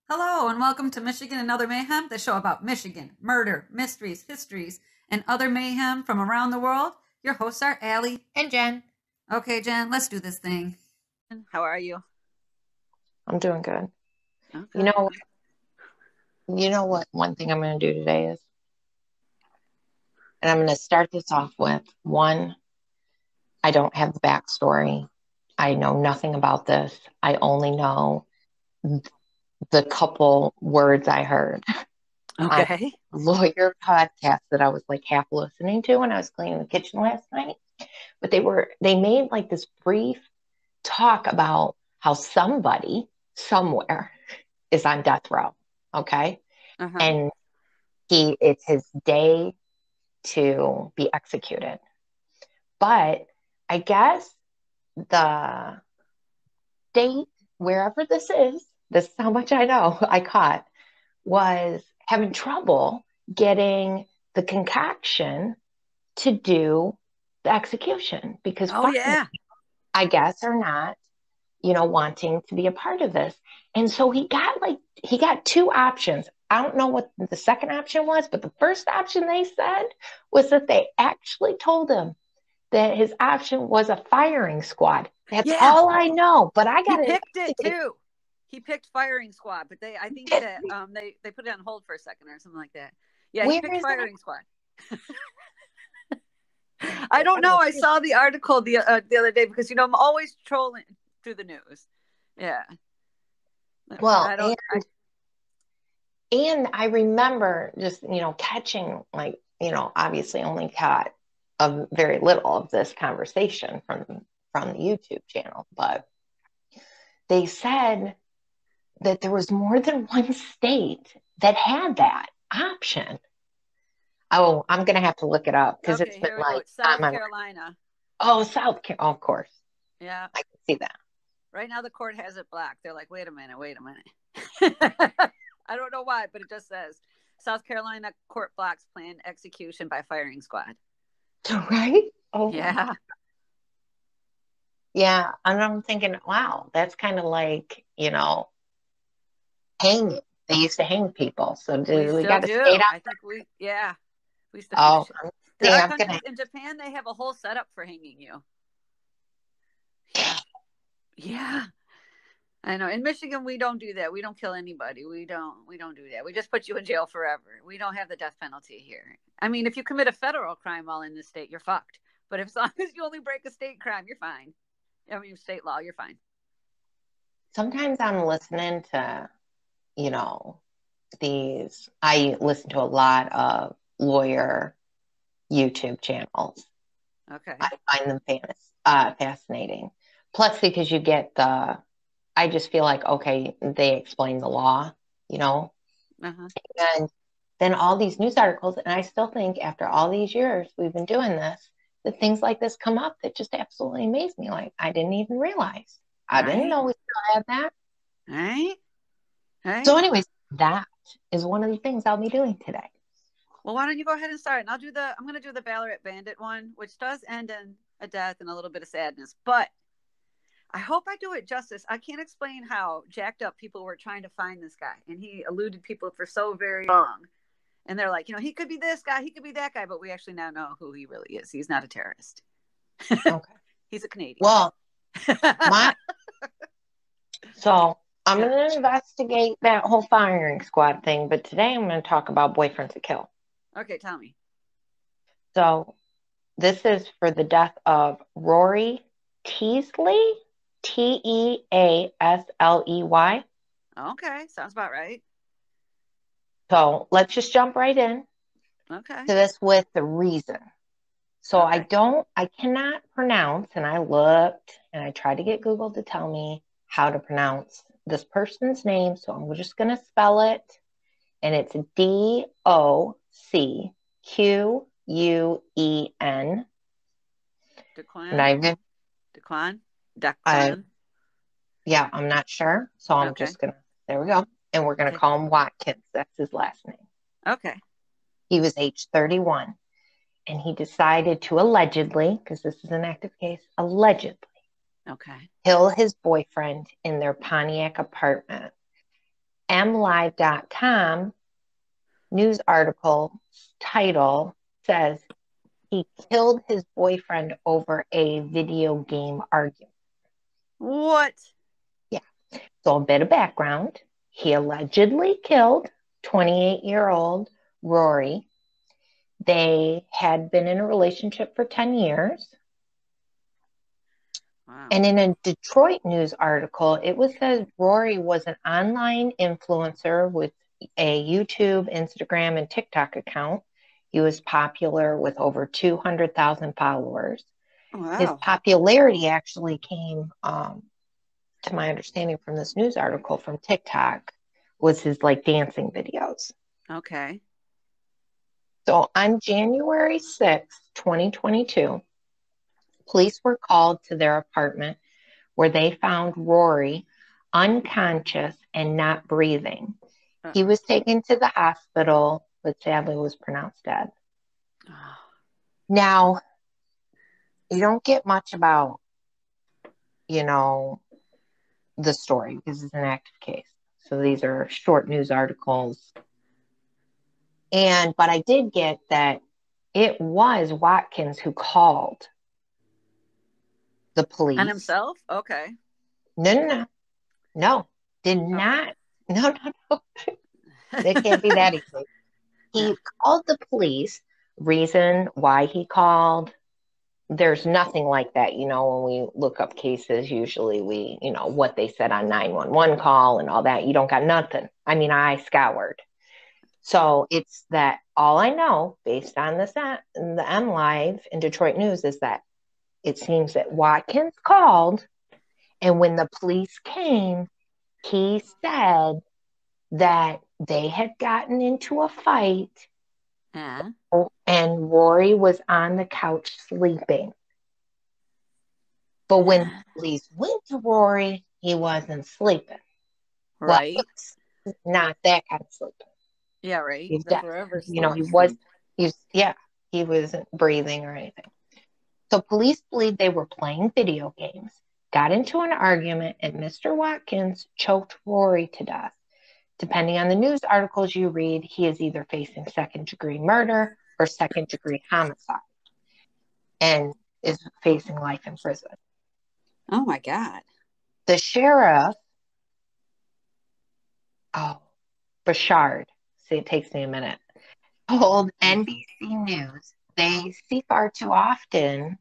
Hello, and welcome to Michigan and Other Mayhem, the show about Michigan, murder, mysteries, histories, and other mayhem from around the world. Your hosts are Allie and Jen. Okay, Jen, let's do this thing. How are you? I'm doing good. Okay. You know what one thing I'm going to do today is, and I'm going to start this off with one, I don't have the backstory. I know nothing about this. I only know the couple words I heard on Okay. a lawyer podcast that I was like half listening to when I was cleaning the kitchen last night. But they made like this brief talk about how somebody somewhere is on death row. Okay. Uh-huh. And it's his day to be executed. But I guess the date, wherever this is how much I know I caught, was having trouble getting the concoction to do the execution because Yeah. I guess are not, wanting to be a part of this. And so he got two options. I don't know what the second option was, but the first option they said was that they actually told him that his option was a firing squad. That's all I know. But I got He picked it too. He picked firing squad, but I think that they put it on hold for a second or something like that. Yeah, he picked firing squad. I don't know. I saw the article the other day because I'm always trolling through the news. Yeah. Well, and I remember just catching obviously only caught a very little of this conversation from the YouTube channel, but they said that there was more than one state that had that option. Oh, I'm gonna have to look it up because it's been like South Carolina. Oh, South Carolina, of course. Yeah, I can see that. Right now, the court has it black. They're like, wait a minute. I don't know why, but it just says South Carolina court blocks planned execution by firing squad. Right? Oh, yeah. Yeah, and I'm thinking, wow, that's kind of like, hanging. They used to hang people. So we got to skate out? I think we used to. Oh, there are countries in Japan, they have a whole setup for hanging you. Yeah. I know. In Michigan, we don't do that. We don't kill anybody. We don't do that. We just put you in jail forever. We don't have the death penalty here. I mean, if you commit a federal crime while in this state, you're fucked. But as long as you only break a state crime, you're fine. I mean, state law, you're fine. Sometimes I'm listening to, I listen to a lot of lawyer YouTube channels. Okay. I find them fascinating. Plus, because you get I just feel like, okay, they explain the law, Uh-huh. And then all these news articles, and I still think after all these years we've been doing this, that things like this come up that just absolutely amaze me. Like, I didn't even realize. I didn't know we still had that. Right. So anyways, that is one of the things I'll be doing today. Well, why don't you go ahead and start? And I'm going to do the Ballarat Bandit one, which does end in a death and a little bit of sadness, but I hope I do it justice. I can't explain how jacked up people were trying to find this guy, and he eluded people for so very long. And they're like, he could be this guy, he could be that guy, but we actually now know who he really is. He's not a terrorist. Okay. He's a Canadian. Well, so I'm going to investigate that whole firing squad thing, but today I'm going to talk about Boyfriend to Kill. Okay, tell me. So this is for the death of Rory Teasley, Teasley. Okay, sounds about right. So let's just jump right in to this with the reason. So I cannot pronounce, and I looked and I tried to get Google to tell me how to pronounce this person's name. So I'm just going to spell it, and it's Docquan. Docquan. Yeah, I'm not sure. So I'm just going to, there we go. And we're going to call him Watkins. That's his last name. Okay. He was age 31. And he decided to allegedly, because this is an active case, kill his boyfriend in their Pontiac apartment. mlive.com news article title says he killed his boyfriend over a video game argument. What? Yeah. So a bit of background. He allegedly killed 28-year-old Rory. They had been in a relationship for 10 years. Wow. And in a Detroit news article, it was said Rory was an online influencer with a YouTube, Instagram, and TikTok account. He was popular with over 200,000 followers. Wow. His popularity actually came, to my understanding from this news article, from TikTok, was his like dancing videos. Okay. So on January 6th, 2022, police were called to their apartment where they found Rory unconscious and not breathing. He was taken to the hospital, but sadly was pronounced dead. Now, you don't get much about, the story because it's an active case. So these are short news articles. But I did get that it was Watkins who called the police. And himself? Okay. No, did not. No. It can't be that easy. He called the police. Reason why he called, there's nothing like that. When we look up cases, usually we, what they said on 911 call and all that. You don't got nothing. I mean, I scoured. So it's that all I know based on the M Live in Detroit News is that it seems that Watkins called, and when the police came, he said that they had gotten into a fight and Rory was on the couch sleeping. But when the police went to Rory, he wasn't sleeping. Right. Well, not that kind of sleeping. Yeah, right. He wasn't breathing or anything. So police believe they were playing video games, got into an argument, and Mr. Watkins choked Rory to death. Depending on the news articles you read, he is either facing second-degree murder or second-degree homicide and is facing life in prison. Oh, my God. The sheriff, Bouchard, see, it takes me a minute, told NBC News they see far too often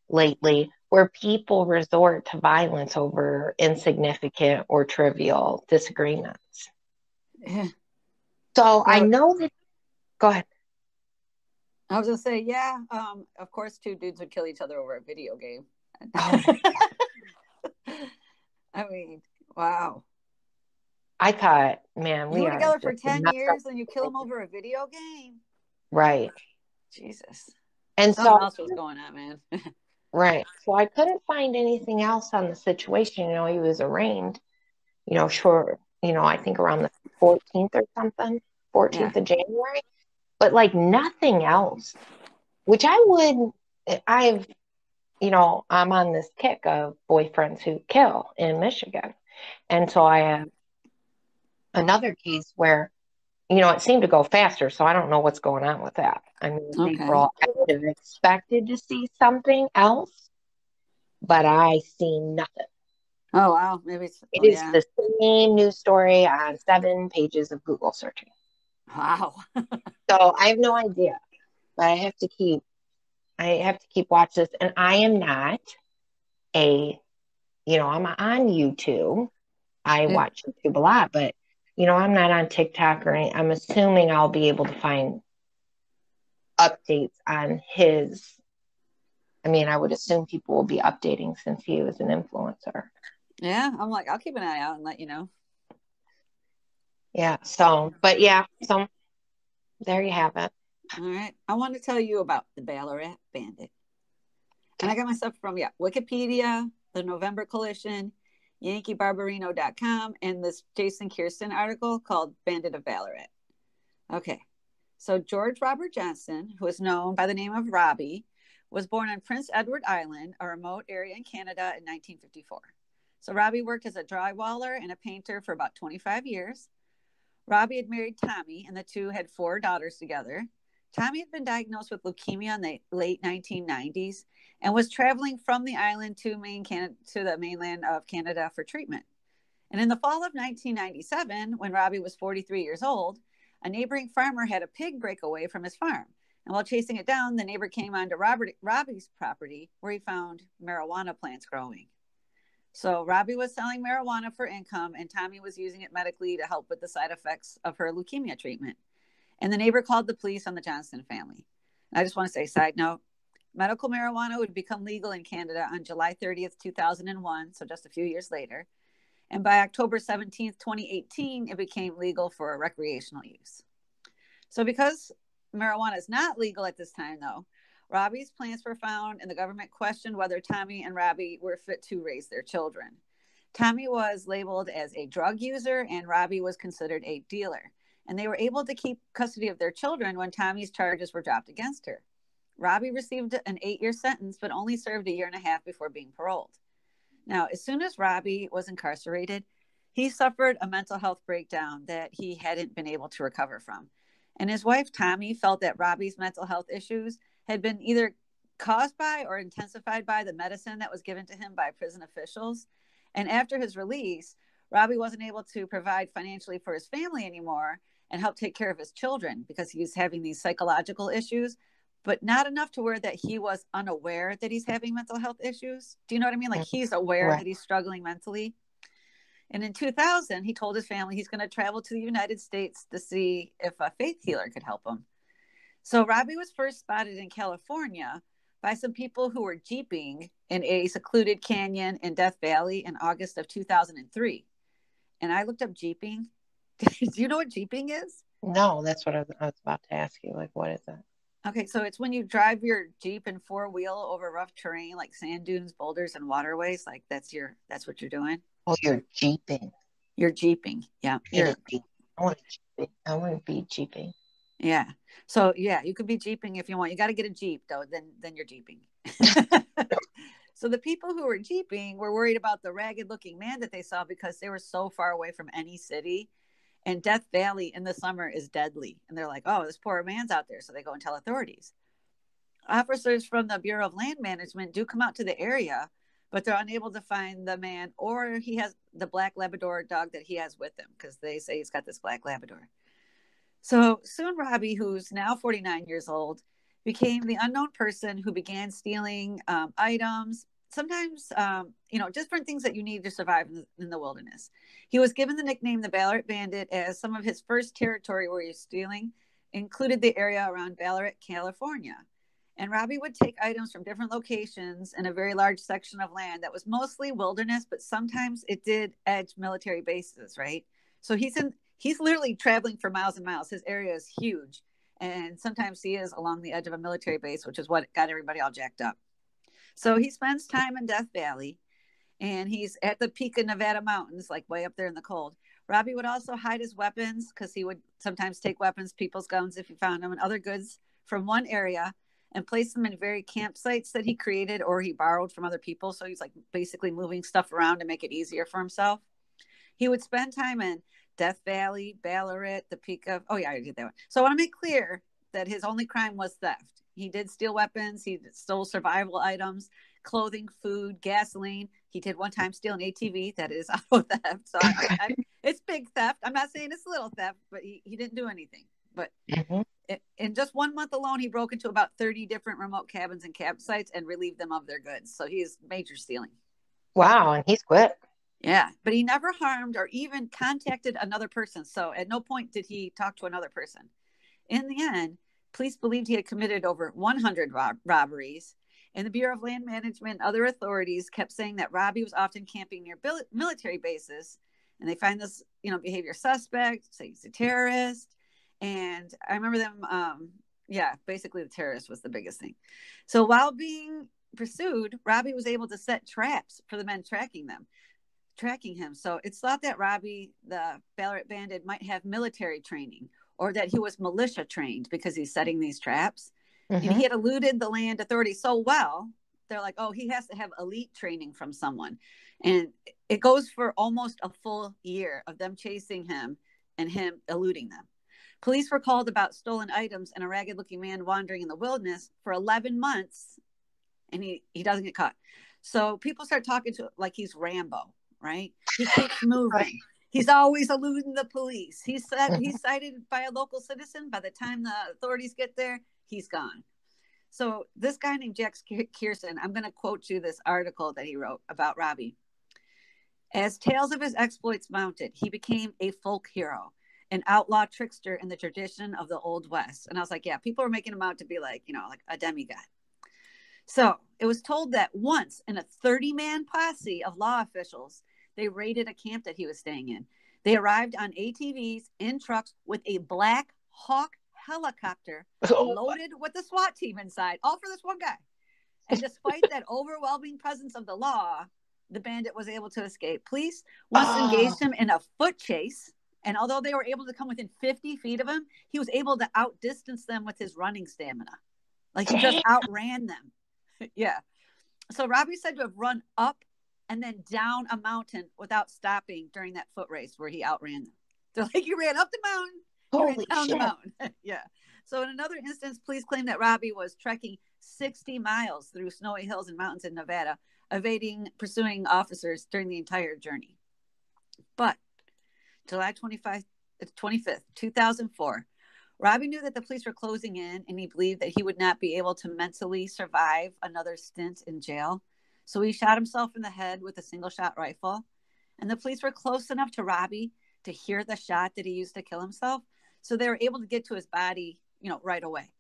lately where people resort to violence over insignificant or trivial disagreements. Yeah. So I know that. Go ahead. I was gonna say, yeah. Of course, two dudes would kill each other over a video game. Oh I mean, wow. I thought, man, you were together for 10 years and you kill them over a video game, right? Jesus. And something else was going on, man. Right. So I couldn't find anything else on the situation. He was arraigned. Short. I think around the 14th or something, 14th of January. But like nothing else, which I'm on this kick of boyfriends who kill in Michigan. And so I have another case where, it seemed to go faster. So I don't know what's going on with that. I mean, April, I would have expected to see something else, but I see nothing. Oh, wow. Maybe it is the same news story on 7 pages of Google searching. Wow. So I have no idea, but I have to keep watching this. And I am not I'm on YouTube. I watch YouTube a lot, but I'm not on TikTok or anything. I'm assuming I'll be able to find updates on his. I mean, I would assume people will be updating since he was an influencer. Yeah, I'm like, I'll keep an eye out and let you know. Yeah, so there you have it. All right. I want to tell you about the Ballarat Bandit. And I got my stuff from Wikipedia, the November Coalition, YankeeBarbarino.com, and this Jason Kirsten article called Bandit of Ballarat. Okay. So George Robert Johnson, who is known by the name of Robbie, was born on Prince Edward Island, a remote area in Canada, in 1954. So Robbie worked as a drywaller and a painter for about 25 years. Robbie had married Tommy, and the two had 4 daughters together. Tommy had been diagnosed with leukemia in the late 1990s and was traveling from the island to the mainland of Canada for treatment. And in the fall of 1997, when Robbie was 43 years old, a neighboring farmer had a pig break away from his farm. And while chasing it down, the neighbor came onto Robbie's property where he found marijuana plants growing. So Robbie was selling marijuana for income, and Tommy was using it medically to help with the side effects of her leukemia treatment. And the neighbor called the police on the Johnston family. And I just want to say, side note, medical marijuana would become legal in Canada on July 30th, 2001, so just a few years later. And by October 17th, 2018, it became legal for recreational use. So because marijuana is not legal at this time, though, Robbie's plants were found, and the government questioned whether Tommy and Robbie were fit to raise their children. Tommy was labeled as a drug user, and Robbie was considered a dealer. And they were able to keep custody of their children when Tommy's charges were dropped against her. Robbie received an 8-year sentence, but only served 1.5 years before being paroled. Now, as soon as Robbie was incarcerated, he suffered a mental health breakdown that he hadn't been able to recover from. And his wife, Tommy, felt that Robbie's mental health issues had been either caused by or intensified by the medicine that was given to him by prison officials. And after his release, Robbie wasn't able to provide financially for his family anymore and help take care of his children because he was having these psychological issues, but not enough to where that he was unaware that he's having mental health issues. Do you know what I mean? Like he's aware that he's struggling mentally. And in 2000, he told his family he's going to travel to the United States to see if a faith healer could help him. So Robbie was first spotted in California by some people who were jeeping in a secluded canyon in Death Valley in August of 2003. And I looked up jeeping. Do you know what jeeping is? No, that's what I was about to ask you. Like, what is that? Okay, so it's when you drive your Jeep in 4-wheel over rough terrain like sand dunes, boulders, and waterways. Like that's what you're doing. Oh, you're jeeping. You're jeeping, yeah. I want to be jeeping. Yeah. So yeah, you could be jeeping if you want. You got to get a Jeep though. Then you're jeeping. So the people who were jeeping were worried about the ragged-looking man that they saw because they were so far away from any city. And Death Valley in the summer is deadly. And they're like, oh, this poor man's out there. So they go and tell authorities. Officers from the Bureau of Land Management do come out to the area, but they're unable to find the man, or he has the black Labrador dog that he has with him because they say he's got this black Labrador. So soon Robbie, who's now 49 years old, became the unknown person who began stealing items, sometimes, different things that you need to survive in the wilderness. He was given the nickname the Ballarat Bandit as some of his first territory where he was stealing included the area around Ballarat, California. And Robbie would take items from different locations in a very large section of land that was mostly wilderness, but sometimes it did edge military bases, right? So he's literally traveling for miles and miles. His area is huge. And sometimes he is along the edge of a military base, which is what got everybody all jacked up. So he spends time in Death Valley, and he's at the peak of Nevada mountains, like way up there in the cold. Robbie would also hide his weapons because he would sometimes take weapons, people's guns if he found them, and other goods from one area and place them in very campsites that he created or he borrowed from other people. So he's like basically moving stuff around to make it easier for himself. He would spend time in Death Valley, Ballarat, the peak of, oh yeah, I did that one. So I want to make clear that his only crime was theft. He did steal weapons. He stole survival items, clothing, food, gasoline. He did one time steal an ATV. That is auto theft. So it's big theft. I'm not saying it's little theft, but he didn't do anything. But in just 1 month alone, he broke into about 30 different remote cabins and campsites and relieved them of their goods. So he's major stealing. Wow, and he's quick. Yeah, but he never harmed or even contacted another person. So at no point did he talk to another person. In the end, police believed he had committed over 100 robberies. And the Bureau of Land Management and other authorities kept saying that Robbie was often camping near military bases. And they find this, behavior suspect, say he's a terrorist. And I remember them, basically the terrorist was the biggest thing. So while being pursued, Robbie was able to set traps for the men tracking him. So it's thought that Robbie, the Ballarat Bandit, might have military training or that he was militia trained because he's setting these traps. And he had eluded the land authorities so well, they're like, oh, he has to have elite training from someone. And it goes for almost a full year of them chasing him and him eluding them. Police were called about stolen items and a ragged-looking man wandering in the wilderness for 11 months, and he doesn't get caught. So people start talking to like he's Rambo, right? He keeps moving. Right. He's always eluding the police. He's cited by a local citizen. By the time the authorities get there, he's gone. So this guy named Jack Kearson, I'm going to quote you this article that he wrote about Robbie. As tales of his exploits mounted, he became a folk hero, an outlaw trickster in the tradition of the Old West. And I was like, yeah, people are making him out to be like, like a demigod. So it was told that once in a 30-man posse of law officials, they raided a camp that he was staying in. They arrived on ATVs in trucks with a Black Hawk helicopter loaded with the SWAT team inside, all for this one guy. And despite that overwhelming presence of the law, the bandit was able to escape. Police once engaged him in a foot chase. And although they were able to come within 50 feet of him, he was able to outdistance them with his running stamina. Like he just outran them. Yeah. So Robbie said to have run up and then down a mountain without stopping during that foot race where he outran them. So like he ran up the mountain, he ran down the mountain. Yeah. So in another instance, police claim that Robbie was trekking 60 miles through snowy hills and mountains in Nevada, pursuing officers during the entire journey. But July 25th, 2004, Robbie knew that the police were closing in and he believed that he would not be able to mentally survive another stint in jail. So he shot himself in the head with a single shot rifle. And the police were close enough to Robbie to hear the shot that he used to kill himself. So they were able to get to his body, right away.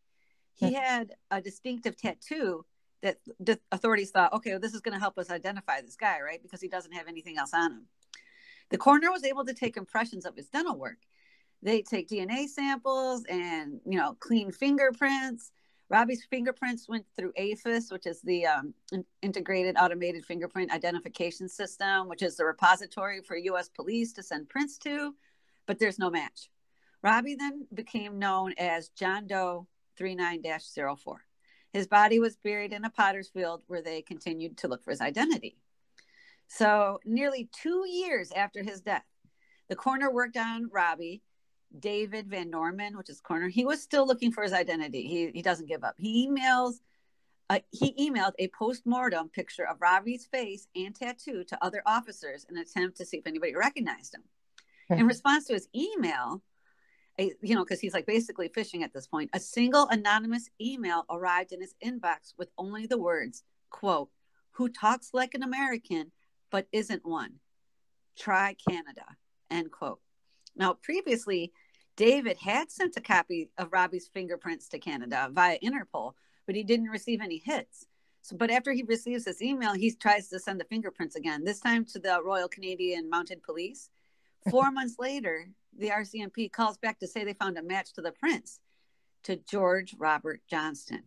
He had a distinctive tattoo that the authorities thought, okay, well, this is going to help us identify this guy, right? Because he doesn't have anything else on him. The coroner was able to take impressions of his dental work. They take DNA samples and, clean fingerprints. Robbie's fingerprints went through AFIS, which is the Integrated Automated Fingerprint Identification System, which is the repository for U.S. police to send prints to, but there's no match. Robbie then became known as John Doe 39-04. His body was buried in a potter's field where they continued to look for his identity. So nearly 2 years after his death, the coroner worked on Robbie. David Van Norman, which is coroner, he was still looking for his identity. He doesn't give up. He emailed a post-mortem picture of Robbie's face and tattoo to other officers in an attempt to see if anybody recognized him. In response to his email, because he's like basically fishing at this point, a single anonymous email arrived in his inbox with only the words, quote, "Who talks like an American but isn't one. Try Canada," end quote. Now, previously, David had sent a copy of Robbie's fingerprints to Canada via Interpol, but he didn't receive any hits. But after he receives this email, he tries to send the fingerprints again, this time to the Royal Canadian Mounted Police. 4 months later, the RCMP calls back to say they found a match to the prints to George Robert Johnston.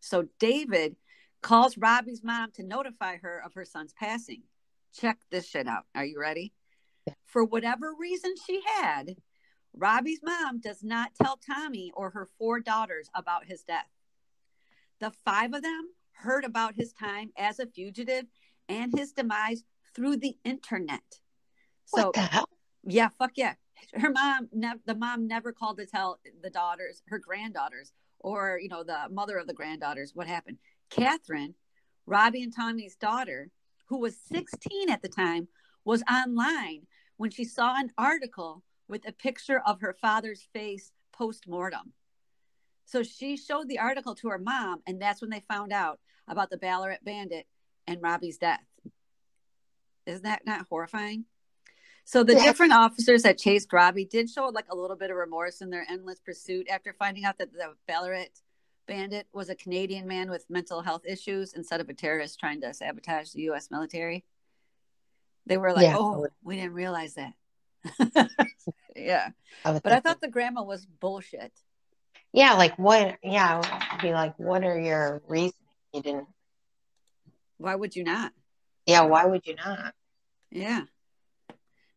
So David calls Robbie's mom to notify her of her son's passing. Check this shit out. Are you ready? For whatever reason she had, Robbie's mom does not tell Tommy or her 4 daughters about his death. The 5 of them heard about his time as a fugitive and his demise through the internet. So, what the hell? Yeah, fuck yeah. The mom never called to tell the daughters, her granddaughters, or, the mother of the granddaughters what happened. Catherine, Robbie and Tommy's daughter, who was 16 at the time, was online when she saw an article with a picture of her father's face post-mortem. So she showed the article to her mom, and that's when they found out about the Ballarat Bandit and Robbie's death. Isn't that not horrifying? So the different officers that chased Robbie did show like a little bit of remorse in their endless pursuit after finding out that the Ballarat Bandit was a Canadian man with mental health issues instead of a terrorist trying to sabotage the U.S. military. They were like, oh, we didn't realize that. Yeah. But I thought the grandma was bullshit. Yeah, like what? Yeah, I'd be like, what are your reasons you didn't? Why would you not? Yeah, why would you not? Yeah.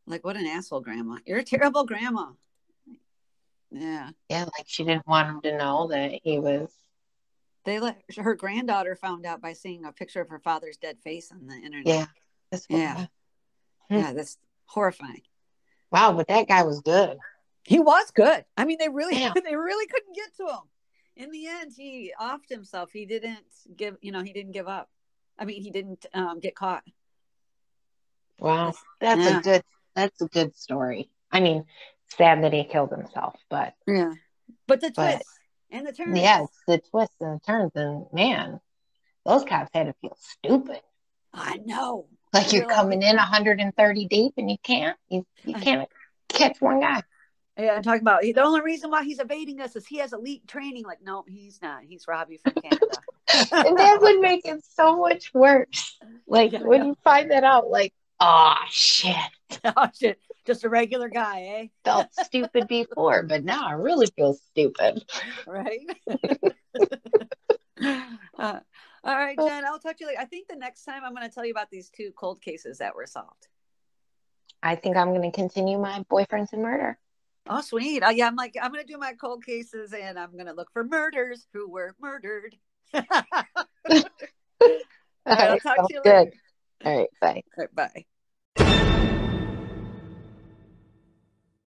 Like, what an asshole grandma. You're a terrible grandma. Yeah. Yeah, like she didn't want him to know that he was. Her granddaughter found out by seeing a picture of her father's dead face on the internet. Yeah. Yeah, that's horrifying. Wow, but that guy was good. He was good. I mean, they really Damn. they really couldn't get to him. In the end, he offed himself. He didn't give up. I mean, he didn't get caught. Wow, that's a good story. I mean, sad that he killed himself, but yeah. But the twists and the turns. Yeah, it's the twists and the turns, and man, those cops had to feel stupid. I know. Like you're coming in 130 deep, and you can't catch one guy. Yeah, I'm talking about the only reason why he's evading us is he has elite training. Like, no, he's not. He's Robbie from Canada. And that would make it so much worse. Like when you find that out, like, oh shit. Oh shit. Just a regular guy, eh? Felt stupid before, but now I really feel stupid. Right? All right, Jen, I'll talk to you later. I think the next time I'm going to tell you about these 2 cold cases that were solved. I think I'm going to continue my boyfriends and murder. Oh, sweet. Oh, yeah, I'm going to do my cold cases, and I'm going to look for murders who were murdered. All right, I'll talk to you later. Good. All right, bye. All right, bye.